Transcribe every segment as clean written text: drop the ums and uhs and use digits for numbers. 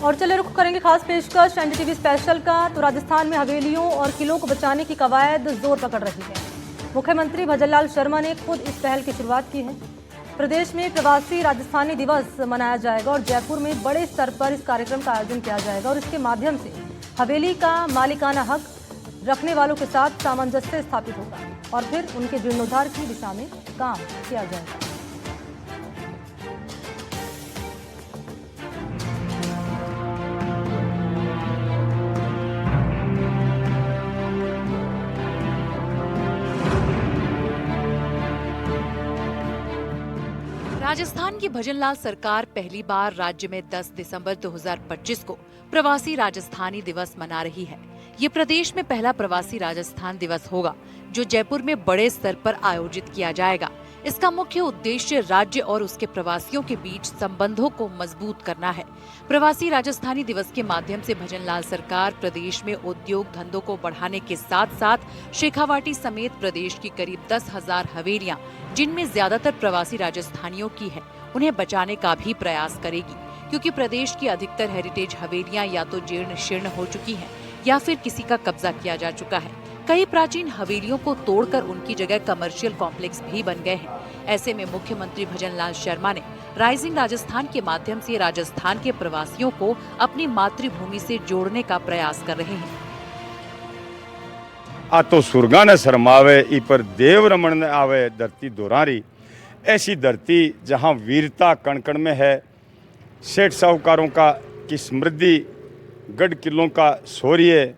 और चले रुख करेंगे खास पेशकश एनडीटीवी स्पेशल का। तो राजस्थान में हवेलियों और किलों को बचाने की कवायद जोर पकड़ रही है। मुख्यमंत्री भजनलाल शर्मा ने खुद इस पहल की शुरुआत की है। प्रदेश में प्रवासी राजस्थानी दिवस मनाया जाएगा और जयपुर में बड़े स्तर पर इस कार्यक्रम का आयोजन किया जाएगा और इसके माध्यम से हवेली का मालिकाना हक रखने वालों के साथ सामंजस्य स्थापित होगा और फिर उनके जीर्णोद्धार की दिशा में काम किया जाएगा। राजस्थान की भजनलाल सरकार पहली बार राज्य में 10 दिसंबर 2025 को प्रवासी राजस्थानी दिवस मना रही है। ये प्रदेश में पहला प्रवासी राजस्थान दिवस होगा जो जयपुर में बड़े स्तर पर आयोजित किया जाएगा। इसका मुख्य उद्देश्य राज्य और उसके प्रवासियों के बीच संबंधों को मजबूत करना है। प्रवासी राजस्थानी दिवस के माध्यम से भजनलाल सरकार प्रदेश में उद्योग धंधों को बढ़ाने के साथ साथ शेखावाटी समेत प्रदेश की करीब 10,000 हवेलियां, जिनमें ज्यादातर प्रवासी राजस्थानियों की है, उन्हें बचाने का भी प्रयास करेगी, क्योंकि प्रदेश की अधिकतर हेरिटेज हवेलियां या तो जीर्ण शीर्ण हो चुकी हैं या फिर किसी का कब्जा किया जा चुका है। कई प्राचीन हवेलियों को तोड़कर उनकी जगह कमर्शियल कॉम्प्लेक्स भी बन गए हैं। ऐसे में मुख्यमंत्री भजनलाल शर्मा ने राइजिंग राजस्थान के माध्यम से राजस्थान के प्रवासियों को अपनी मातृभूमि से जोड़ने का प्रयास कर रहे हैं। आ तो सुरगा ने शरमावे, ई पर देव रमन ने आवे धरती दोरारी। ऐसी धरती जहां वीरता कण कण में है, सेठ साहूकारों का की समृद्धि, गढ़ किलों का शौर्य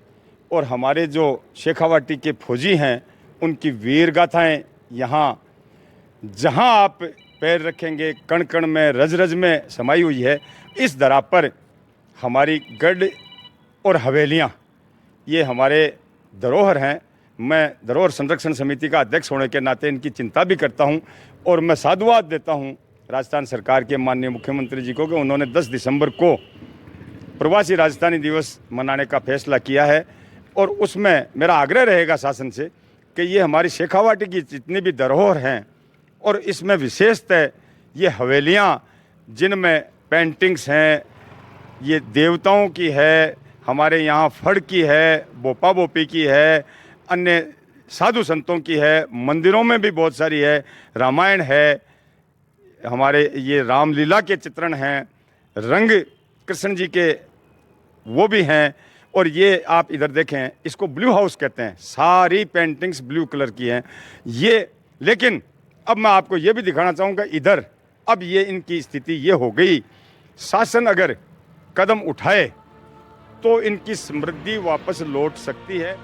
और हमारे जो शेखावाटी के फौजी हैं उनकी वीर गाथाएं यहाँ जहाँ आप पैर रखेंगे कण कण में, रज रज में समाई हुई है। इस धरा पर हमारी गढ़ और हवेलियाँ ये हमारे धरोहर हैं। मैं धरोहर संरक्षण समिति का अध्यक्ष होने के नाते इनकी चिंता भी करता हूँ और मैं साधुवाद देता हूँ राजस्थान सरकार के माननीय मुख्यमंत्री जी को कि उन्होंने 10 दिसंबर को प्रवासी राजस्थानी दिवस मनाने का फैसला किया है। और उसमें मेरा आग्रह रहेगा शासन से कि ये हमारी शेखावाटी की जितनी भी धरोहर हैं और इसमें विशेषतः ये हवेलियाँ जिनमें पेंटिंग्स हैं, ये देवताओं की है, हमारे यहाँ फड़ की है, बोपा बोपी की है, अन्य साधु संतों की है, मंदिरों में भी बहुत सारी है, रामायण है, हमारे ये रामलीला के चित्रण हैं, रंग कृष्ण जी के वो भी हैं। और ये आप इधर देखें, इसको ब्लू हाउस कहते हैं, सारी पेंटिंग्स ब्लू कलर की हैं ये। लेकिन अब मैं आपको ये भी दिखाना चाहूँगा इधर, अब ये इनकी स्थिति ये हो गई, शासन अगर कदम उठाए तो इनकी समृद्धि वापस लौट सकती है।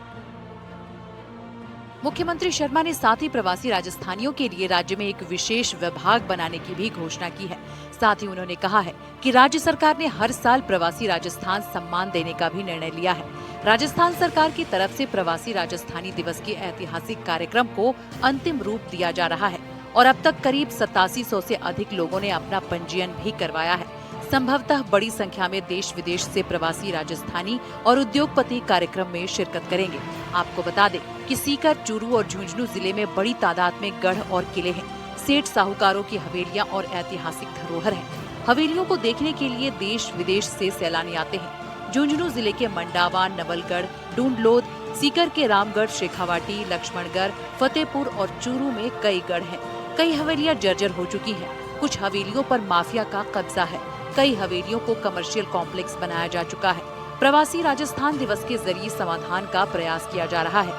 मुख्यमंत्री शर्मा ने साथ ही प्रवासी राजस्थानियों के लिए राज्य में एक विशेष विभाग बनाने की भी घोषणा की है। साथ ही उन्होंने कहा है कि राज्य सरकार ने हर साल प्रवासी राजस्थान सम्मान देने का भी निर्णय लिया है। राजस्थान सरकार की तरफ से प्रवासी राजस्थानी दिवस के ऐतिहासिक कार्यक्रम को अंतिम रूप दिया जा रहा है और अब तक करीब 8700 से अधिक लोगों ने अपना पंजीयन भी करवाया है। संभवतः बड़ी संख्या में देश विदेश से प्रवासी राजस्थानी और उद्योगपति कार्यक्रम में शिरकत करेंगे। आपको बता दें कि सीकर, चूरू और झुंझुनू जिले में बड़ी तादाद में गढ़ और किले हैं। सेठ साहूकारों की हवेलियां और ऐतिहासिक धरोहर हैं। हवेलियों को देखने के लिए देश विदेश से सैलानी आते हैं। झुंझुनू जिले के मंडावा, नवलगढ़, डूंडलोद, सीकर के रामगढ़, शेखावाटी, लक्ष्मणगढ़, फतेहपुर और चूरू में कई गढ़ हैं। कई हवेलियां जर्जर हो चुकी हैं। कुछ हवेलियों पर माफिया का कब्जा है। कई हवेलियों को कमर्शियल कॉम्प्लेक्स बनाया जा चुका है। प्रवासी राजस्थान दिवस के जरिए समाधान का प्रयास किया जा रहा है,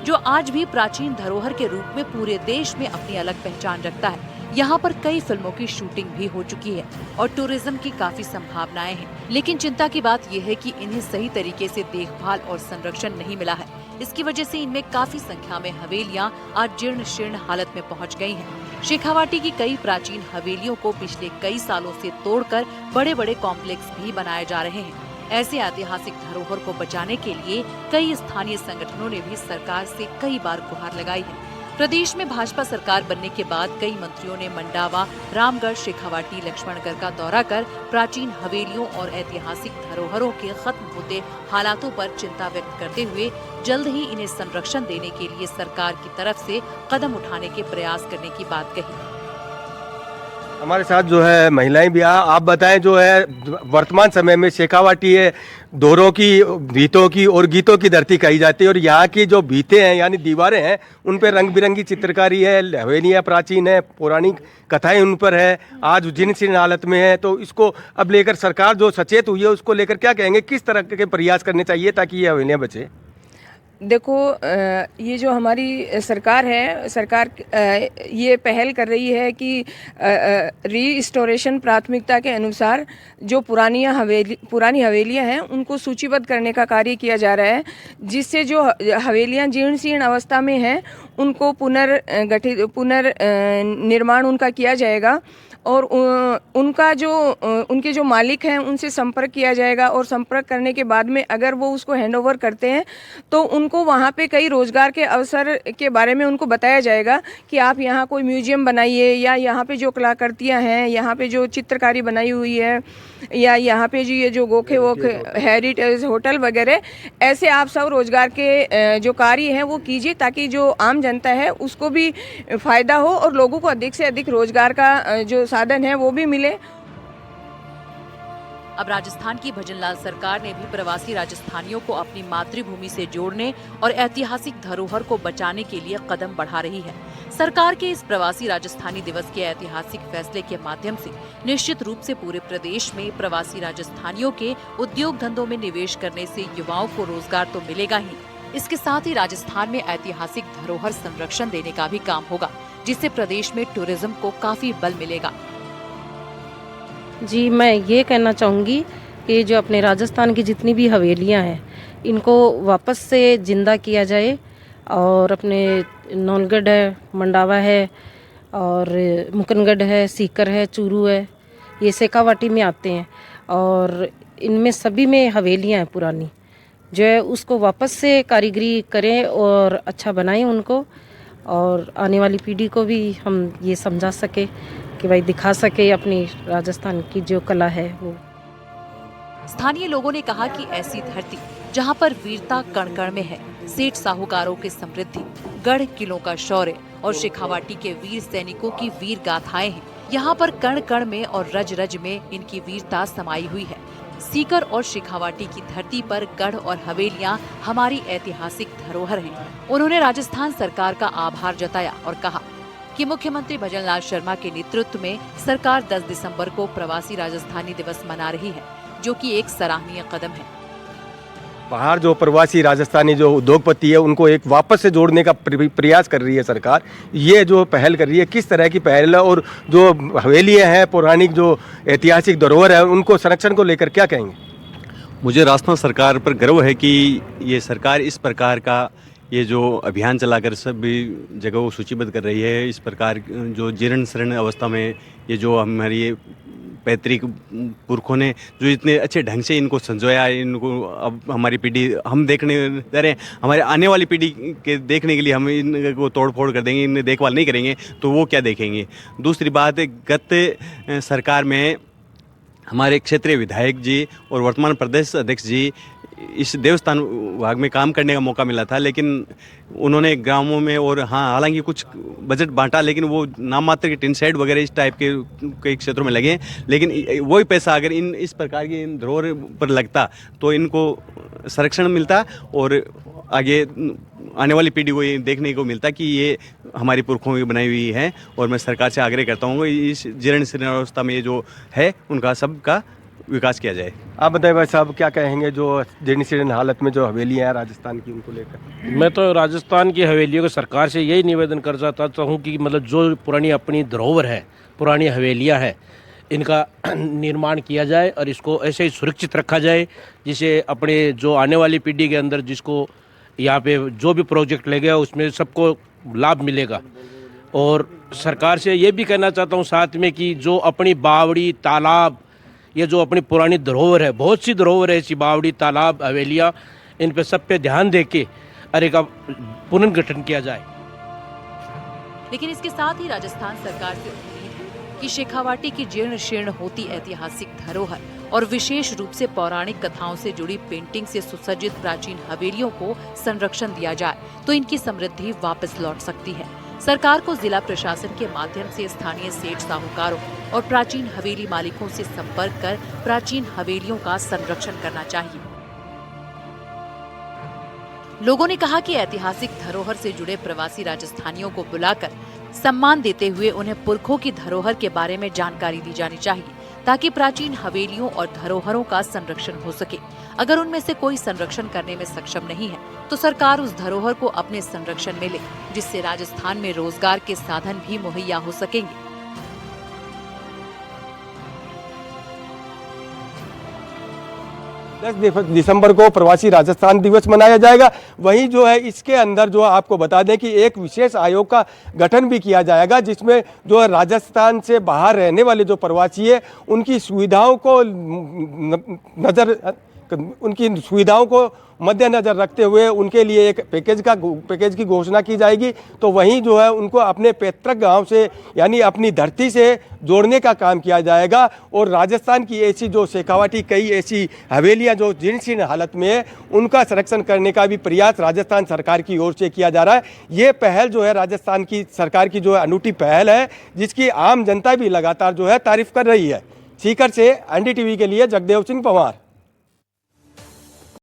जो आज भी प्राचीन धरोहर के रूप में पूरे देश में अपनी अलग पहचान रखता है। यहाँ पर कई फिल्मों की शूटिंग भी हो चुकी है और टूरिज्म की काफी संभावनाएं हैं। लेकिन चिंता की बात यह है कि इन्हें सही तरीके से देखभाल और संरक्षण नहीं मिला है। इसकी वजह से इनमें काफी संख्या में हवेलियां आज जीर्ण शीर्ण हालत में पहुंच गई हैं। शेखावाटी की कई प्राचीन हवेलियों को पिछले कई सालों से तोड़कर बड़े बड़े कॉम्प्लेक्स भी बनाए जा रहे हैं। ऐसे ऐतिहासिक धरोहर को बचाने के लिए कई स्थानीय संगठनों ने भी सरकार से कई बार गुहार लगाई है। प्रदेश में भाजपा सरकार बनने के बाद कई मंत्रियों ने मंडावा, रामगढ़, शेखावाटी, लक्ष्मणगढ़ का दौरा कर प्राचीन हवेलियों और ऐतिहासिक धरोहरों के खत्म होते हालातों पर चिंता व्यक्त करते हुए जल्द ही इन्हें संरक्षण देने के लिए सरकार की तरफ से कदम उठाने के प्रयास करने की बात कही। हमारे साथ जो है महिलाएं भी आप बताएं जो है वर्तमान समय में शेखावाटी है दोरों की, भीतों की और गीतों की धरती कही जाती है और यहाँ की जो भीतें हैं यानी दीवारें हैं उन पर रंग बिरंगी चित्रकारी है, हवेलियाँ प्राचीन है, पौराणिक कथाएं उन पर है, आज जीर्ण शीर्ण हालत में है। तो इसको अब लेकर सरकार जो सचेत हुई है उसको लेकर क्या कहेंगे, किस तरह के प्रयास करने चाहिए ताकि ये हवेलियाँ बचे? देखो, ये जो हमारी सरकार है, सरकार ये पहल कर रही है कि रीस्टोरेशन प्राथमिकता के अनुसार जो पुरानी हवेलियां हैं उनको सूचीबद्ध करने का कार्य किया जा रहा है, जिससे जो हवेलियां जीर्ण शीर्ण अवस्था में हैं उनको पुनर्निर्माण उनका किया जाएगा और उनके जो मालिक हैं उनसे संपर्क किया जाएगा और संपर्क करने के बाद में अगर वो उसको हैंडओवर करते हैं तो उनको वहाँ पे कई रोज़गार के अवसर के बारे में उनको बताया जाएगा कि आप यहाँ कोई म्यूजियम बनाइए या यहाँ पे जो कलाकृतियाँ हैं, यहाँ पे जो चित्रकारी बनाई हुई है या यहाँ पे जो ये जो गोखे वोखे हेरिटेज होटल वगैरह, ऐसे आप सब रोज़गार के जो कार्य हैं वो कीजिए ताकि जो आम जनता है उसको भी फ़ायदा हो और लोगों को अधिक से अधिक रोज़गार का जो साधन है वो भी मिले। अब राजस्थान की भजनलाल सरकार ने भी प्रवासी राजस्थानियों को अपनी मातृभूमि से जोड़ने और ऐतिहासिक धरोहर को बचाने के लिए कदम बढ़ा रही है। सरकार के इस प्रवासी राजस्थानी दिवस के ऐतिहासिक फैसले के माध्यम से निश्चित रूप से पूरे प्रदेश में प्रवासी राजस्थानियों के उद्योग धंधों में निवेश करने से युवाओं को रोजगार तो मिलेगा ही, इसके साथ ही राजस्थान में ऐतिहासिक धरोहर संरक्षण देने का भी काम होगा, जिससे प्रदेश में टूरिज्म को काफी बल मिलेगा। जी, मैं ये कहना चाहूँगी कि जो अपने राजस्थान की जितनी भी हवेलियाँ हैं इनको वापस से जिंदा किया जाए और अपने नौलगढ़ है, मंडावा है और मुकनगढ़ है, सीकर है, चूरू है, ये शेखावाटी में आते हैं और इनमें सभी में हवेलियाँ हैं पुरानी, जो है उसको वापस से कारीगरी करें और अच्छा बनाएं उनको और आने वाली पीढ़ी को भी हम ये समझा सके कि भाई दिखा सके अपनी राजस्थान की जो कला है वो। स्थानीय लोगों ने कहा कि ऐसी धरती जहां पर वीरता कण कण में है, सेठ साहूकारों की समृद्धि, गढ़ किलों का शौर्य और शेखावाटी के वीर सैनिकों की वीर गाथाएं हैं, यहाँ पर कण कण में और रज रज में इनकी वीरता समाई हुई है। सीकर और शेखावाटी की धरती पर गढ़ और हवेलियां हमारी ऐतिहासिक धरोहर हैं। उन्होंने राजस्थान सरकार का आभार जताया और कहा कि मुख्यमंत्री भजनलाल शर्मा के नेतृत्व में सरकार 10 दिसंबर को प्रवासी राजस्थानी दिवस मना रही है, जो कि एक सराहनीय कदम है। बाहर जो प्रवासी राजस्थानी जो उद्योगपति है उनको एक वापस से जोड़ने का प्रयास कर रही है सरकार, ये जो पहल कर रही है, किस तरह की पहल है और जो हवेलियाँ हैं पौराणिक जो ऐतिहासिक धरोहर है उनको संरक्षण को लेकर क्या कहेंगे? मुझे राजस्थान सरकार पर गर्व है कि ये सरकार इस प्रकार का ये जो अभियान चलाकर सभी जगहों को सूचीबद्ध कर रही है। इस प्रकार जो जीर्ण शीर्ण अवस्था में ये जो हमारी पैतृक पुरखों ने जो इतने अच्छे ढंग से इनको संजोया, इनको अब हमारी पीढ़ी हम देखने दे रहे हैं, हमारे आने वाली पीढ़ी के देखने के लिए हम इनको तोड़ फोड़ कर देंगे, इन्हें देखभाल नहीं करेंगे तो वो क्या देखेंगे। दूसरी बात, गत सरकार में हमारे क्षेत्रीय विधायक जी और वर्तमान प्रदेश अध्यक्ष जी इस देवस्थान विभाग में काम करने का मौका मिला था, लेकिन उन्होंने ग्रामों में और हालांकि कुछ बजट बांटा, लेकिन वो नाम मात्र के टिन शेड वगैरह इस टाइप के कई क्षेत्रों में लगे। लेकिन वही पैसा अगर इस प्रकार की इन धरोहर पर लगता तो इनको संरक्षण मिलता और आगे आने वाली पीढ़ी को ये देखने को मिलता कि ये हमारी पुरखों की बनाई हुई है। और मैं सरकार से आग्रह करता हूँ इस जीर्ण शीर्ण अवस्था में ये जो है उनका सबका विकास किया जाए। आप बताइए भाई साहब, क्या कहेंगे जो जीर्ण शीर्ण हालत में जो हवेलियाँ हैं राजस्थान की उनको लेकर? मैं तो राजस्थान की हवेलियों को सरकार से यही निवेदन कर चाहता हूँ कि मतलब जो पुरानी अपनी धरोहर है, पुरानी हवेलियाँ हैं, इनका निर्माण किया जाए और इसको ऐसे ही सुरक्षित रखा जाए जिसे अपने जो आने वाली पीढ़ी के अंदर जिसको यहाँ पे जो भी प्रोजेक्ट लगेगा उसमें सबको लाभ मिलेगा। और सरकार से ये भी कहना चाहता हूँ साथ में कि जो अपनी बावड़ी तालाब, ये जो अपनी पुरानी धरोहर है, बहुत सी धरोहर है ऐसी बावड़ी तालाब हवेलियाँ, इन पे सब पे ध्यान दे के अरे का पुनर्गठन किया जाए। लेकिन इसके साथ ही राजस्थान सरकार से उम्मीद है कि शेखावाटी की जीर्ण शीर्ण होती ऐतिहासिक धरोहर और विशेष रूप से पौराणिक कथाओं से जुड़ी पेंटिंग से सुसज्जित प्राचीन हवेलियों को संरक्षण दिया जाए तो इनकी समृद्धि वापस लौट सकती है। सरकार को जिला प्रशासन के माध्यम से स्थानीय सेठ साहूकारों और प्राचीन हवेली मालिकों से संपर्क कर प्राचीन हवेलियों का संरक्षण करना चाहिए। लोगों ने कहा कि ऐतिहासिक धरोहर से जुड़े प्रवासी राजस्थानियों को बुलाकर सम्मान देते हुए उन्हें पुरखों की धरोहर के बारे में जानकारी दी जानी चाहिए, ताकि प्राचीन हवेलियों और धरोहरों का संरक्षण हो सके। अगर उनमें से कोई संरक्षण करने में सक्षम नहीं है तो सरकार उस धरोहर को अपने संरक्षण में ले, जिससे राजस्थान में रोजगार के साधन भी मुहैया हो सकेंगे। 10 दिसंबर को प्रवासी राजस्थान दिवस मनाया जाएगा। वहीं जो है इसके अंदर जो आपको बता दें कि एक विशेष आयोग का गठन भी किया जाएगा, जिसमें जो है राजस्थान से बाहर रहने वाले जो प्रवासी है उनकी सुविधाओं को मद्देनजर रखते हुए उनके लिए एक पैकेज की घोषणा की जाएगी। तो वहीं जो है उनको अपने पैतृक गांव से यानी अपनी धरती से जोड़ने का काम किया जाएगा। और राजस्थान की ऐसी जो शेखावाटी कई ऐसी हवेलियां जो जीर्ण शीर्ण हालत में है उनका संरक्षण करने का भी प्रयास राजस्थान सरकार की ओर से किया जा रहा है। ये पहल जो है राजस्थान की सरकार की जो है अनूठी पहल है, जिसकी आम जनता भी लगातार जो है तारीफ कर रही है। सीकर से NDTV के लिए जगदेव सिंह पंवार।